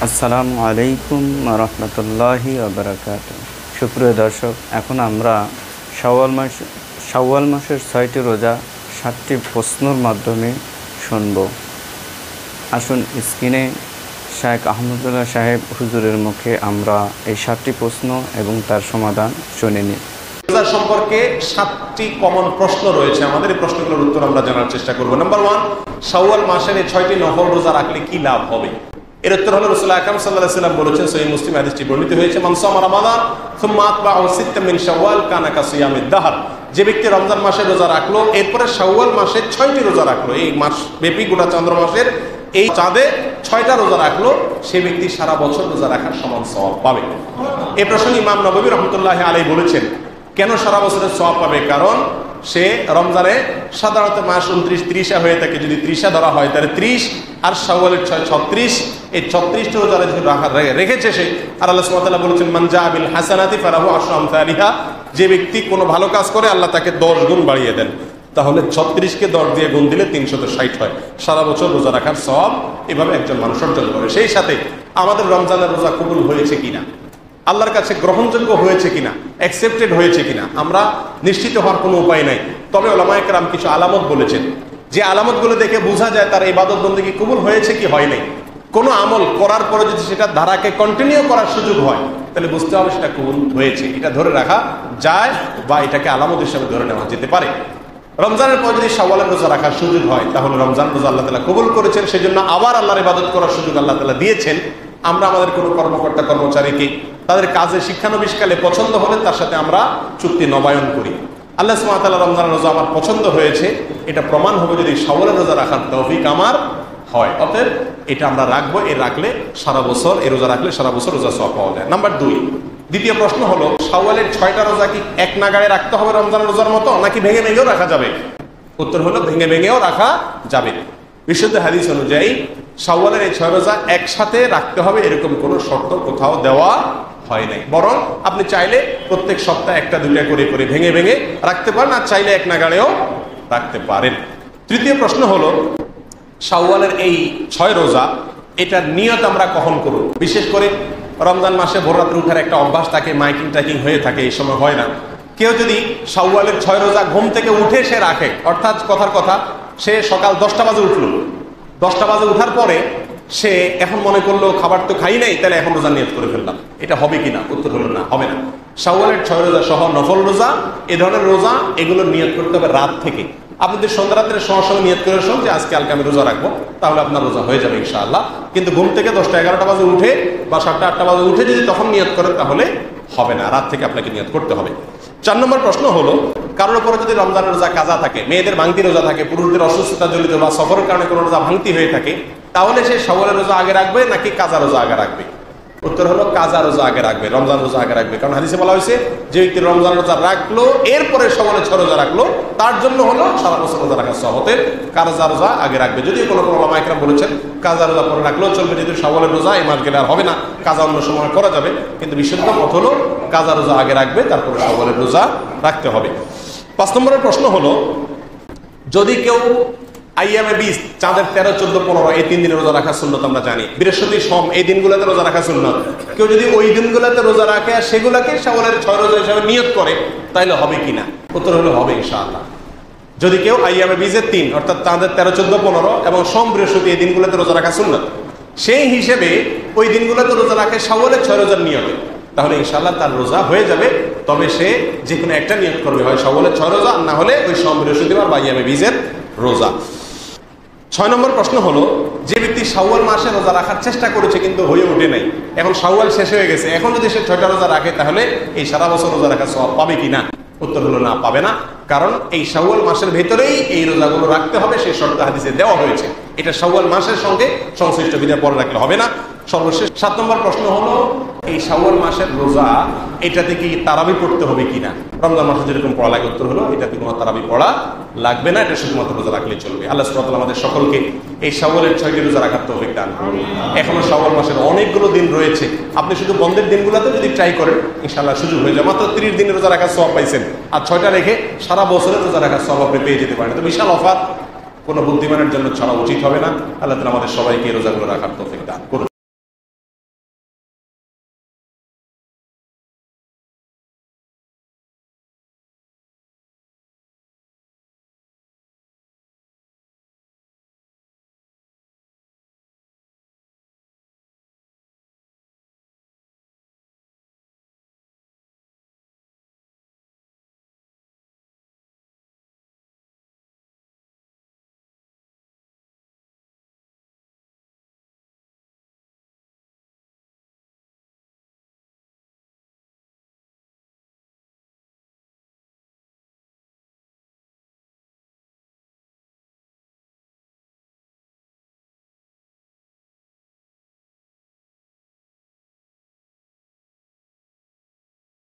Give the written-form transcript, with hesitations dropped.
আসসালামু আলাইকুম রহমতুল্লাহি ওয়া সুপ্রিয় দর্শক, এখন আমরা শাওয়াল মাসের ৬টি রোজা ৭টি প্রশ্নের মাধ্যমে শুনব। আসুন স্ক্রিনে শায়েখ আহমদুল্লাহ সাহেব হুজুরের মুখে আমরা এই ৭টি প্রশ্ন এবং তার সমাধান শুনে নিই। রোজা সম্পর্কে ৭টি কমন প্রশ্ন রয়েছে, আমাদের এই প্রশ্নগুলোর উত্তর আমরা জানার চেষ্টা করব। নাম্বার 1, শাওয়াল মাসের এই ৬টি নফল রোজা রাখলে কি লাভ হবে? এর উত্তর হলো রাসূল আকরাম সাল্লাল্লাহু আলাইহি ওয়াসাল্লাম বলেছেন, সহিহ মুসলিম হাদিসটি বর্ণিত হয়েছে, মান সামা রমাদান সুম্মা আতবাহু সিত্তাম মিন শাওয়াল কানা কাসিয়ামিদ দাহর। যে ব্যক্তি রমজান মাসে রোজা রাখলো, এরপরে শাওয়াল মাসে 6টি রোজা রাখলো, এই মাস ব্যাপী গোটা চন্দ্র মাসের এই চাঁদে 6টা রোজা রাখলো, সেই ব্যক্তি সারা বছর রোজা রাখার সমান সওয়াব পাবে। এই প্রসঙ্গে ইমাম নববী রাহমাতুল্লাহি আলাইহি বলেছেন, কেন সারা বছরের সওয়াব পাবে? কারণ সে রমজানে সাধারণত মাস 29-30 হয়ে থাকে, যদি 30 ধরা হয় তাহলে 30 আর শাওয়ালের 6 36, এই 36টা রোজা রেখেছে সে। আর আল্লাহ সুবহানাহু ওয়া তাআলা বলেছেন, মান জা বিল হাসানাতি ফালাহু আশরু আমসালিহা। যে ব্যক্তি কোনো ভালো কাজ করে আল্লাহ তাকে 10 গুণ বাড়িয়ে দেন। তাহলে 36কে 10 দিয়ে গুণ দিলে 360 হয়। সারা বছর রোজা রাখার সওয়াব এভাবে একজন মানুষ অর্জন করে। সেই সাথে আমাদের রমজানের রোজা কবুল হয়েছে কিনা, আল্লাহর কাছে গ্রহণযোগ্য হয়েছে কিনা, অ্যাকসেপ্টেড হয়েছে কিনা, আমরা নিশ্চিত হওয়ার কোনো উপায় নাই। তবে উলামায়ে কেরাম কিছু আলামত বলেছেন, যে আলামতগুলো দেখে বোঝা যায় তার ইবাদত বন্দেগী কবুল হয়েছে কি হয় নাই। কোনো আমল করার পরে যদি সেটা ধারাকে কন্টিনিউ করার সুযোগ হয়, তাহলে বুঝতে হবে সেটা কবুল হয়েছে। এটা ধরে রাখা যায় বা এটাকে আলামত হিসেবে ধরে নেওয়া যেতে পারে। রমজানের পর যদি শাওয়ালের রোজা রাখার সুযোগ হয়, তাহলে রমজান রোজা আল্লাহ তাআলা কবুল করেছেন, সেজন্য আবার আল্লাহর ইবাদত করার সুযোগ আল্লাহ তাআলা দিয়েছেন। আমরা আমাদের কোনো কর্মকর্তা কর্মচারীকে তাদের কাজের শিক্ষানবিশকালে পছন্দ হলে তার সাথে আমরা চুক্তি নবায়ন করি। আল্লাহ সুবহানাহু ওয়া তাআলা রমজানের রোজা আমার পছন্দ হয়েছে, এটা প্রমাণ হবে যদি শাওয়ালের রোজা রাখার তৌফিক আমার হয়। অতএব এটা আমরা রাখবো, রাখলে সারা বছর এই রোজা রাখলে সারা বছর রোজা সওয়াব পাওয়া যায়। নাম্বার 2, দ্বিতীয় প্রশ্ন হলো, শাওয়ালের 6টা রোজা কি এক নাগাড়ে রাখতে হবে রমজানের রোজার মতো, নাকি ভেঙে ভেঙেও রাখা যাবে? উত্তর হলো ভেঙে ভেঙেও রাখা যাবে। বিশুদ্ধ হাদিস অনুযায়ী শাওয়ালের এই 6 রোজা একসাথে রাখতে হবে এরকম কোনো শর্ত কোথাও দেওয়া হয় নাই। বরং আপনি চাইলে প্রত্যেক সপ্তাহে 1-2 করে করে ভেঙে ভেঙে রাখতে পারেন, আর চাইলে এক নাগাড়েও রাখতে পারেন। তৃতীয় প্রশ্ন হলো, শাওয়ালের এই 6 রোজা এটার নিয়ত আমরা কখন করব? বিশেষ করে রমজান মাসে ভোররাত্রে উঠার একটা অভ্যাস থাকে, মাইকিং টাইকিং হয়ে থাকে, এই সময় হয় না। কেউ যদি শাওয়ালের 6 রোজা ঘুম থেকে উঠে সে রাখে, অর্থাৎ কথার কথা সে সকাল 10টা বাজে উঠলো, 10টা বাজে উঠার পরে সে এখন মনে করলো খাবার তো খাই নাই, তাহলে এখন রোজা নিয়ত করে ফেললাম, এটা হবে কিনা? উত্তর হলো না, হবে না। শাওয়ালের 6 রোজা সহ নফল রোজা, এ ধরনের রোজা এগুলো নিয়ত করতে হবে রাত থেকে। আপনি যদি সন্ধ্যা রাত্রে সঙ্গে নিয়ত করে শোন যে আজকে কালকে আমি রোজা রাখবো, তাহলে আপনার রোজা হয়ে যাবে ইনশাআল্লাহ। কিন্তু ঘুম থেকে 10টা-11টা বাজে উঠে বা 7টা-8টা বাজে উঠে যদি তখন নিয়ত করেন তাহলে হবে না, রাত থেকে আপনাকে নিয়ত করতে হবে। 4 নম্বর প্রশ্ন হলো, কারোর উপরে যদি রমজানের রোজা কাজা থাকে, মেয়েদের ভাঙতি রোজা থাকে, পুরুষদের অসুস্থতা জনিত বা সফরের কারণে কোনো রোজা ভাঙতি হয়ে থাকে, তাহলে সে শাওয়ালের রোজা আগে রাখবে নাকি কাজা রোজা আগে রাখবে? উত্তর হলো কাজা রোজা আগে রাখবে, রমজান রোজা আগে রাখবে। কারণ হাদিসে বলা হয়েছে, যে ব্যক্তি রমজান রোজা রাখলো এরপরে শাওয়ালের 6 রোজা রাখলো, তার জন্য হলো সারা বছর রোজা রাখার সওয়াব। কাজা রোজা আগে রাখবে। যদিও কোনো উলামায়ে কেরাম বলেছেন কাজা রোজা পরে রাখলেও চলবে, যেহেতু শাওয়ালের রোজা এই মাস গেলে আর হবে না, কাজা অন্য সময় করা যাবে। কিন্তু বিশুদ্ধ মত হলো কাজা রোজা আগে রাখবে, তারপরে শাওয়ালের রোজা রাখতে হবে। 5 নম্বরের প্রশ্ন হলো, যদি কেউ আইয়ামে 20, চাঁদের 13, 14, 15 এই 3 দিনে রোজা রাখা সুন্নত আমরা জানি, বৃহস্পতি, সোম এই দিনগুলোতে রোজা রাখা সুন্নত, কেউ যদি ওই দিনগুলোতে রোজা রাখে আর সেগুলোকে শাওয়ালের 6 রোজা হিসাবে নিয়ত করে, তাইলে হবে কিনা? উত্তর হলো হবে ইনশাআল্লাহ। যদি কেউ আইয়ামে 20-এর 3 অর্থাৎ চাঁদের 13, 14, 15 এবং সোম, বৃহস্পতি এই দিনগুলোতে রোজা রাখা সুন্নত, সেই হিসেবে ওই দিনগুলোতে রোজা রাখে শাওয়ালের 6 রোজার নিয়তে, তাহলে ইনশাআল্লাহ তার রোজা হয়ে যাবে। তবে সে যে কোনো একটা নিয়ত করবে, হয় শাওয়ালের 6 রোজা, না হলে ওই সোম, বৃহস্পতিবার বা আইয়ামে 20-এর রোজা। 6 নম্বর প্রশ্ন হলো, যে ব্যক্তি শাওয়াল মাসে রোজা রাখার চেষ্টা করেছে কিন্তু হয়ে ওঠে নাই, এখন শাওয়াল শেষ হয়ে গেছে, এখন যদি সে 6টা রোজা রাখে তাহলে এই সারা বছর রোজা রাখার সওয়াব পাবে কিনা? উত্তর হলো না, পাবে না। কারণ এই শাওয়াল মাসের ভেতরেই এই রোজাগুলো রাখতে হবে, সেই শর্ত হাদিসে দেওয়া হয়েছে। এটা শাওয়াল মাসের সঙ্গে সংশ্লিষ্ট বিধায় পরে রাখলে হবে না। সর্বশেষ 7 নম্বর প্রশ্ন হলো, এই শাওয়াল মাসের রোজা এটাতে কি তারাবি পড়তে হবে কিনা? রমজান মাসে যেরকম পড়া লাগে, উত্তর হলো এটাতে কোনো তারাবি পড়া লাগবে না, এটা শুধুমাত্র রোজা রাখলেই চলবে। আল্লাহ সুবহানাহু ওয়া তাআলা আমাদের সকলকে এই শাওয়ালের 6টি রোজা রাখার তৌফিক দান করুন। এখনো শাওয়াল মাসের অনেকগুলো দিন রয়েছে, আপনি শুধু বন্ধের দিনগুলোতে যদি ট্রাই করেন ইনশাআল্লাহ সুযোগ হয়ে যায়। মাত্র 30 দিনের রোজা রাখার সওয়াব পাইছেন, আর 6টা রেখে সারা বছরের রোজা রাখার সওয়াব আপনি পেয়ে যেতে পারেন। তো বিশাল অফার, কোনো বুদ্ধিমানের জন্য ছাড়া উচিত হবে না। আল্লাহ তাআলা আমাদের সবাইকে রোজাগুলো রাখার তৌফিক দান করুন।